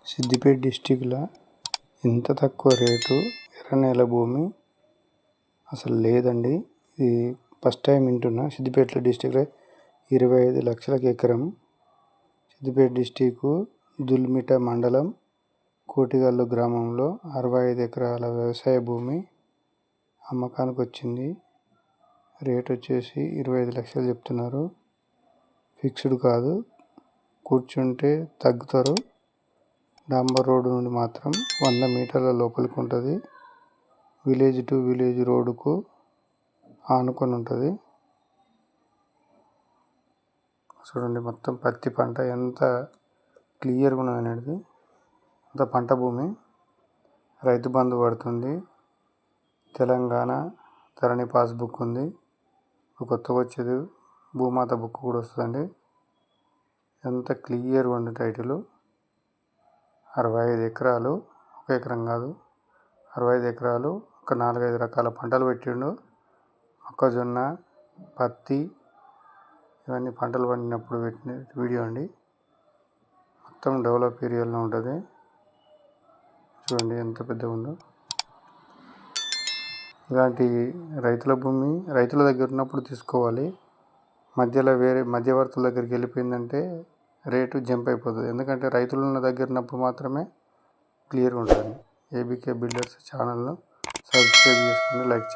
సిద్దిపేట డిస్టిక్లో ఇంత తక్కువ రేటు ఎర్రనేల భూమి అసలు లేదండి. ఇది ఫస్ట్ టైం వింటున్నా. సిద్దిపేట డిస్టిక్లో 25 లక్షలకు ఎకరం. సిద్దిపేట డిస్టిక్ దుల్మిట మండలం కోటిగల్లు గ్రామంలో 65 ఎకరాల వ్యవసాయ భూమి అమ్మకానికి వచ్చింది. రేట్ వచ్చేసి 25 లక్షలు చెప్తున్నారు. ఫిక్స్డ్ కాదు, కూర్చుంటే తగ్గుతారు. డాంబర్ రోడ్డు నుండి మాత్రం 100 మీటర్ల లోపలికి ఉంటుంది. విలేజ్ టు విలేజ్ రోడ్డుకు ఆనుకొని ఉంటుంది. చూడండి, మొత్తం పత్తి పంట ఎంత క్లియర్గా ఉన్నది అనేది. అంత పంట భూమి. రైతు బంధు పడుతుంది. తెలంగాణ ధరణి పాస్బుక్ ఉంది. కొత్తగా వచ్చేది భూమాత బుక్ కూడా వస్తుందండి. ఎంత క్లియర్గా ఉంది టైటిల్. 65 ఎకరాలు, ఒక ఎకరం కాదు, 65 ఎకరాలు. ఒక 4-5 రకాల పంటలు పెట్టిండు. మొక్కజొన్న, పత్తి, ఇవన్నీ పంటలు పండినప్పుడు పెట్టిన వీడియో అండి. మొత్తం డెవలప్ ఏరియాలో ఉంటుంది. చూడండి ఎంత పెద్దగా ఉందో. ఇలాంటి రైతుల భూమి రైతుల దగ్గర ఉన్నప్పుడు తీసుకోవాలి. మధ్యలో వేరే మధ్యవర్తుల దగ్గరికి వెళ్ళిపోయిందంటే రేటు జంప్ అయిపోతుంది. ఎందుకంటే రైతులు ఉన్న దగ్గర ఉన్నప్పుడు మాత్రమే క్లియర్గా ఉంటుంది. ఏబీకే బిల్డర్స్ ఛానల్ను సబ్స్క్రైబ్ చేసుకుని లైక్ చేయండి.